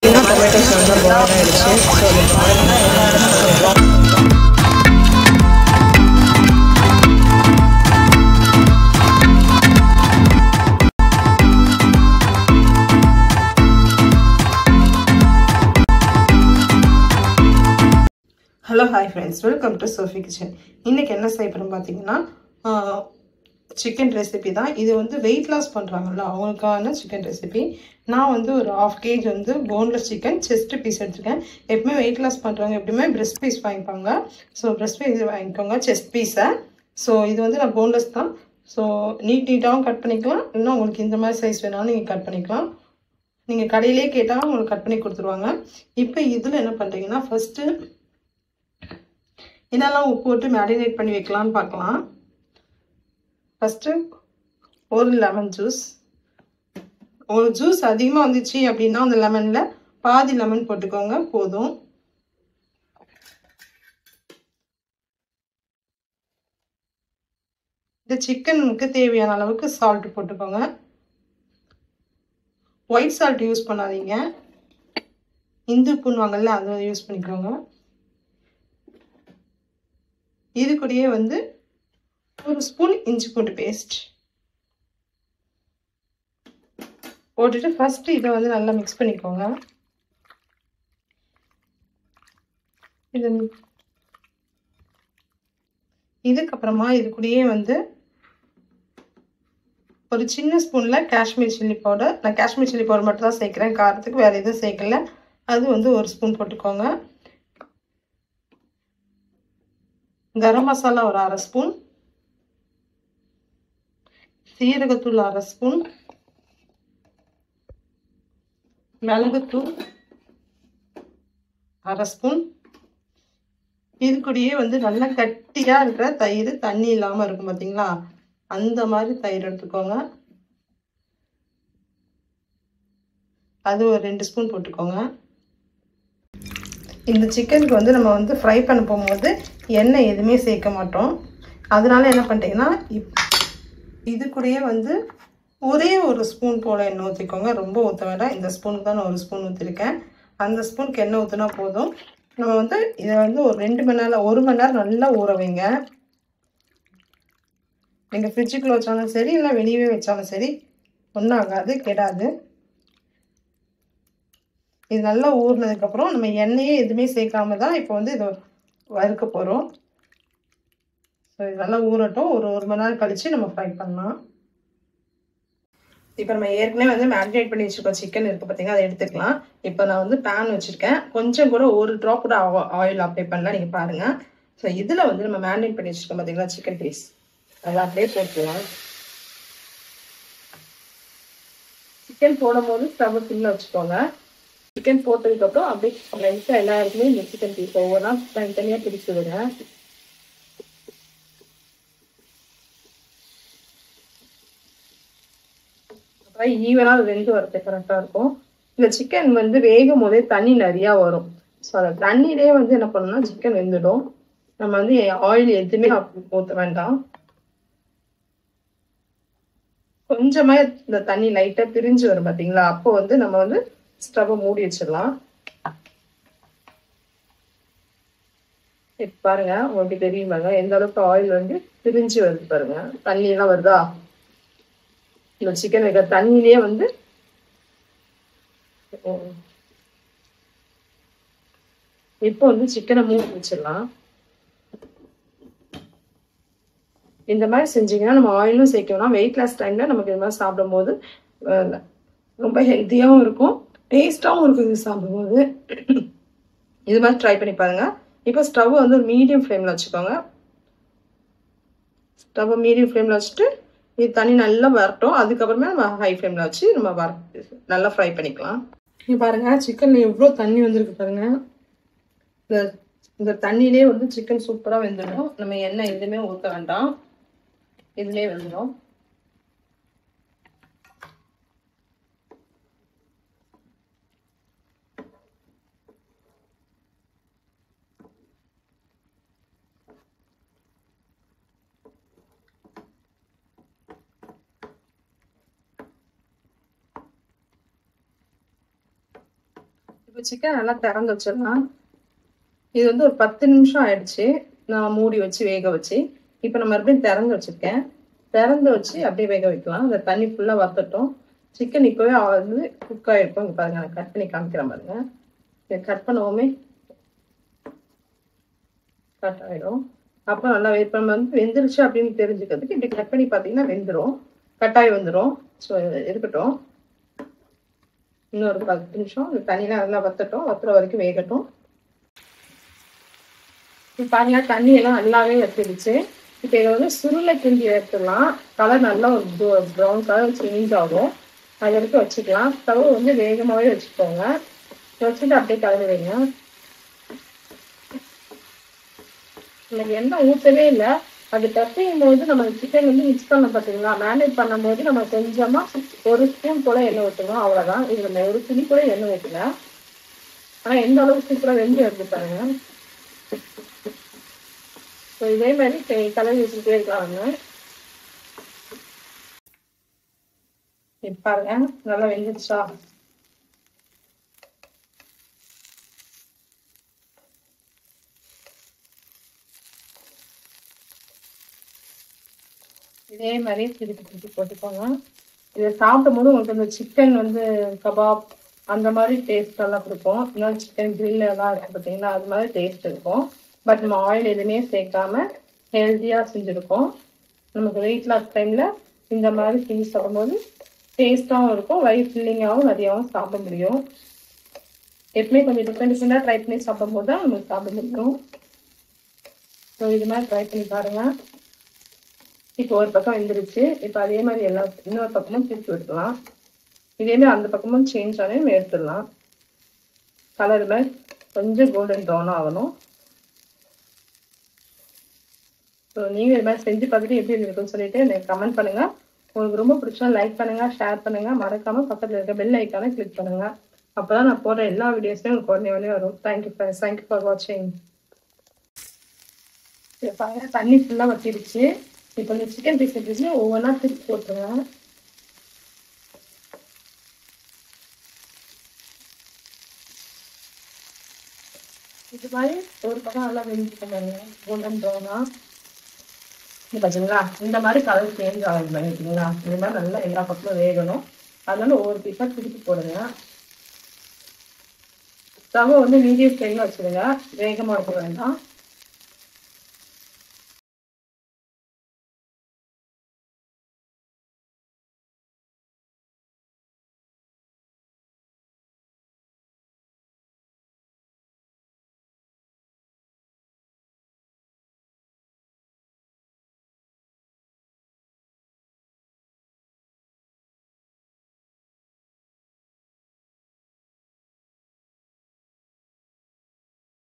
tomatoes நல்லா brown ஆயிடுச்சு. Hello, hi friends, welcome to Sophie Kitchen. இன்னைக்கு என்ன செய்ய போறோம் பாத்தீங்கன்னா chicken recipe தான். இது வந்து weight loss பண்றாங்கல அவங்களுக்கான chicken recipe. நான் வந்து ஒரு 1/2 kg வந்து boneless chicken chest piece எடுத்துக்கேன். எப்பவுமே weight loss பண்றவங்க எப்பவுமே breast piece வாங்கிப்பாங்க. சோ breast piece வாங்கிக்கோங்க chest piece. சோ இது வந்து நான் boneless தான். சோ நீட்டாவும் கட் பண்ணிக்கலாம். இல்லனா உங்களுக்கு இந்த மாதிரி சைஸ் வேணாலும் நீங்க கட் பண்ணிக்கலாம். நீங்க கடையிலே கேட்டா உங்களுக்கு கட் பண்ணி கொடுத்துருவாங்க. இப்போ இதுல என்ன பண்றீங்கன்னா ஃபர்ஸ்ட் என்னெல்லாம் உப்பு போட்டு மேரினேட் பண்ணி வைக்கலாம்னு பார்க்கலாம். ஃபர்ஸ்ட் ஒரு லெமன் ஜூஸ். ஒரு ஜூஸ் அதிகமா வந்துச்சு அப்படின்னா அந்த லெமன்ல பாதி லெமன் போட்டுக்கோங்க போதும். இந்த சிக்கனுக்கு தேவையான அளவுக்கு சால்ட் போட்டுக்கோங்க. ஒயிட் சால்ட் யூஸ் பண்ணாதீங்க. இந்து புண்ணுவாங்கல்ல அதை யூஸ் பண்ணிக்கோங்க. இது கூடயே வந்து ஒரு ஸ்பூன் இஞ்சி பூண்டு பேஸ்ட் போட்டுட்டு ஃபர்ஸ்ட் இதை வந்து நல்லா மிக்ஸ் பண்ணிக்கோங்க. இதுக்கப்புறமா இது கூடயே வந்து ஒரு சின்ன ஸ்பூன்ல காஷ்மீர் சில்லி பவுடர். நான் காஷ்மீர் சில்லி பவுடர் மட்டும் தான் சேர்க்கிறேன், காரத்துக்கு வேற எதுவும் சேர்க்கல. அது வந்து ஒரு ஸ்பூன் போட்டுக்கோங்க. கரம் மசாலா ஒரு 1/2 ஸ்பூன், சீரகத்தூள் 1/2 ஸ்பூன், மிளகுத்தூள் 1/2 ஸ்பூன். இது கூடயே வந்து நல்லா கட்டியா இருக்கிற தயிர், தண்ணி இல்லாம இருக்கும் பாத்தீங்களா, அந்த மாதிரி தயிர் எடுத்துக்கோங்க. அது ஒரு 2 ஸ்பூன் போட்டுக்கோங்க. இந்த சிக்கனுக்கு வந்து நம்ம வந்து ஃப்ரை பண்ண போகும்போது எண்ணெய் எதுவுமே சேர்க்க மாட்டோம். அதனால என்ன பண்ணிட்டீங்கன்னா இது கூடயே வந்து ஒரே ஒரு ஸ்பூன் போல் எண்ணெய் ஊற்றிக்கோங்க. ரொம்ப ஊற்ற வேண்டாம். இந்த ஸ்பூனுக்கு தான் நான் ஒரு ஸ்பூன் ஊற்றிருக்கேன். அந்த ஸ்பூனுக்கு எண்ணெய் ஊற்றினா போதும். நம்ம வந்து இதை வந்து ஒரு 2 மணி நேரம் 1 மணி நேரம் நல்லா ஊற வைங்க. நீங்கள் ஃப்ரிட்ஜுக்குள்ளே வச்சாலும் சரி இல்லை வெளியவே வச்சாலும் சரி ஒன்றும் ஆகாது, கெடாது. இது நல்லா ஊறினதுக்கப்புறம் நம்ம எண்ணெயே எதுவுமே சேர்க்காம தான் இப்போ வந்து இதை வறுக்க போகிறோம். ஸோ இது நல்லா ஊறட்டும். ஒரு மணி நேரம் கழித்து நம்ம ஃப்ரை பண்ணலாம். இப்போ நம்ம ஏற்கனவே வந்து மேரினேட் பண்ணி வச்சுருக்கோம் சிக்கன் இருக்குது பார்த்தீங்கன்னா, அதை எடுத்துக்கலாம். இப்போ நான் வந்து பேன் வச்சுருக்கேன். கொஞ்சம் கூட ஒரு ட்ராப் கூட ஆயில் அப்ளை பண்ணலாம், நீங்கள் பாருங்கள். ஸோ இதில் வந்து நம்ம மேரினேட் பண்ணி வச்சுருக்கோம் பார்த்தீங்களா சிக்கன் பீஸ், அதை அப்படியே போட்டுக்கலாம். சிக்கன் போடும் போது ஸ்டவ் ஃபுல்லாக வச்சுக்கோங்க. சிக்கன் போட்டதுக்கப்புறம் அப்படியே லைட்டாக எல்லா இடத்துலையும் இந்த சிக்கன் பீஸ் ஒவ்வொன்றா தனித்தனியாக பிரித்து விடுங்க. அப்புறம் ஈவனாக வெந்து வரது கரெக்டாக இருக்கும். இந்த சிக்கன் வந்து வேகும் போதே தண்ணி நிறையா வரும். ஸோ அந்த தண்ணியிலே வந்து என்ன பண்ணணும்னா சிக்கன் வெந்துடும். நம்ம வந்து ஆயில் எதுவுமே ஊற்ற வேண்டாம். கொஞ்சமா இந்த தண்ணி லைட்டாக பிரிஞ்சு வரும் பார்த்தீங்களா, அப்போ வந்து நம்ம வந்து ஸ்டவ்வை மூடி வச்சிடலாம். இப்போ பாருங்க, உங்களுக்கு தெரியும் பாருங்க எந்த அளவுக்கு ஆயில் வந்து பிரிஞ்சு வருது பாருங்க. தண்ணி எல்லாம் வருதா, இந்த சிக்கன் வைக்கிற தண்ணியிலேயே வந்து இப்போ வந்து சிக்கனை மூடி வச்சிடலாம். இந்த மாதிரி செஞ்சீங்கன்னா நம்ம ஆயிலும் சேர்க்கணும். வெயிட் லாஸ் டைம்ல நமக்கு இது மாதிரி சாப்பிடும் போது ரொம்ப ஹெல்த்தியாகவும் இருக்கும், டேஸ்டாகவும் இருக்கும். இது சாப்பிடும்போது இது மாதிரி ட்ரை பண்ணி பாருங்க. இப்போ ஸ்டவ் வந்து ஒரு மீடியம் ஃப்ளேமில் வச்சுக்கோங்க. ஸ்டவ்வை மீடியம் ஃப்ளேமில் வச்சுட்டு இது தண்ணி நல்லா வரட்டும். அதுக்கப்புறமே நம்ம ஹை ஃப்ளேமில் வச்சு நம்ம நல்லா ஃப்ரை பண்ணிக்கலாம். இங்கே பாருங்க சிக்கன்ல எவ்வளோ தண்ணி வந்திருக்கு பாருங்க. இந்த தண்ணியிலே வந்து சிக்கன் சூப்பராக வெந்துடும். நம்ம எண்ணெய் எதுவுமே ஊற்ற வேண்டாம், இதுலேயே வெந்துடும். இப்போ சிக்கன் நல்லா திறந்து வச்சிடலாம். இது வந்து ஒரு 10 நிமிஷம் ஆயிடுச்சு நான் மூடி வச்சு வேக வச்சு. இப்போ நான் மறுபடியும் திறந்து வச்சுருக்கேன். திறந்து வச்சு அப்படியே வேக வைக்கலாம். அந்த தண்ணி ஃபுல்லாக வத்தட்டும். சிக்கன் இப்போவே வந்து குக் ஆகிருக்கும். இங்கே பாருங்க, நான் கட் பண்ணி காமிக்கிறேன் பாருங்க. இதை கட் பண்ணவுமே கட் ஆகிடும். அப்போ நல்லா வெயிட் பண்ண வந்து வெந்துருச்சு அப்படின்னு தெரிஞ்சுக்கிறதுக்கு இப்படி கட் பண்ணி பார்த்தீங்கன்னா வெந்துடும், கட்டாயி வந்துடும். ஸோ இருக்கட்டும், இன்னொரு 10 நிமிஷம் இந்த தண்ணியெலாம் நல்லா வத்தட்டும். வத்துற வரைக்கும் வேகட்டும். இப்போ பாருங்க, தண்ணியெல்லாம் நல்லாவே வத்திடுச்சு. இப்போ இதை வந்து சுருளை கிண்டி எடுத்துடலாம். கலர் நல்லா ஒரு ப்ரௌன் கலர் சேஞ்ச் ஆகும். அது வரைக்கும் வச்சுக்கலாம். ஸ்டவ் வந்து வேகமாகவே வச்சுக்கோங்க. வச்சுட்டு அப்படியே கலந்து வைங்க. எனக்கு எண்ணெய் ஊற்றவே இல்லை. அது தப்பியும் போது நம்ம சிக்கன் வந்து மிக்ஸ் பண்ண பார்த்தீங்களா, மேரினேட் பண்ணும் போது நம்ம கொஞ்சமாக ஒரு ஸ்பூன் போல எண்ணெய் ஊற்றணும், அவ்வளோதான். இது நம்ம ஒரு துணி கூட எண்ணெய் ஊற்றல. ஆனால் எந்த அளவுக்கு சூப்பராக வெந்து எடுத்து பாருங்க. ஸோ இதே மாதிரி கலர் வச்சுக்கிட்டே இருக்கலாம். பாருங்க நல்லா வெந்துச்சா. இதே மாதிரி திருப்பி போட்டுக்கோங்க. இதை சாப்பிடும் போது உங்களுக்கு இந்த சிக்கன் வந்து கபாப் அந்த மாதிரி டேஸ்ட் எல்லாம் கொடுக்கும். இன்னொரு சிக்கன் கிரில் எல்லாம் இருக்கு பார்த்தீங்கன்னா, அது மாதிரி டேஸ்ட் இருக்கும். பட் நம்ம ஆயில் எதுவுமே சேர்க்காம ஹெல்த்தியாக செஞ்சுருக்கோம். நமக்கு வெயிட் லாஸ் டைமில் இந்த மாதிரி செஞ்சு சாப்பிடும்போது டேஸ்ட்டாகவும் இருக்கும், வயிறு ஃபில்லிங்காகவும் நிறையாவும் சாப்பிட முடியும். எப்பவுமே கொஞ்சம் டிஃப்ரெண்டாக ட்ரை பண்ணி சாப்பிடும்போது தான் நமக்கு சாப்பிட முடியும். ஸோ இது மாதிரி ட்ரை பண்ணி பாருங்கள். இப்போ ஒரு பக்கம் வெந்துருச்சு. இப்போ அதே மாதிரி இன்னொரு பக்கமும் திருப்பி விட்டுக்கலாம். இதேமாதிரி அந்த பக்கமும் சேஞ்ச் ஆனே எடுத்துடலாம். கலர் மாதிரி கொஞ்சம் கோல்டன் ப்ரௌன் ஆகணும். ஸோ நீங்கள் இது மாதிரி செஞ்சு பார்த்துட்டு எப்படி இருக்குன்னு சொல்லிட்டு எனக்கு கமெண்ட் பண்ணுங்கள். உங்களுக்கு ரொம்ப பிடிச்சா லைக் பண்ணுங்கள், ஷேர் பண்ணுங்கள். மறக்காமல் பக்கத்தில் இருக்க பெல் ஐக்கானை கிளிக் பண்ணுங்கள். அப்போ தான் நான் போடுற எல்லா வீடியோஸுமே உங்களுக்கு உடனே வரும். தேங்க்யூ ஃப்ரெண்ட்ஸ், தேங்க்யூ ஃபார் வாட்சிங். பாருங்க, தண்ணி ஃபுல்லாக வத்திடுச்சு. இப்போ இந்த சிக்கன் பீஸ் எடுத்துச்சு ஒவ்வொன்றா திருப்பி போட்டுருங்க. இது மாதிரி ஒரு பக்கம் நல்லா வெந்துட்டு பாருங்க, கோல்டன் ப்ரௌனா. இது பார்த்தீங்களா, இந்த மாதிரி கலர் சேஞ்ச் ஆகுது பண்ணிட்டீங்களா. இது மாதிரி நல்லா எல்லா பக்கமும் வேகணும். அதனால ஒவ்வொரு பீஸாக திருப்பி போடுங்க. ஸ்டவ் வந்து மீடியம் ஃப்ளேமில் வச்சுருங்க, வேகமாக இருக்க வேண்டாம்.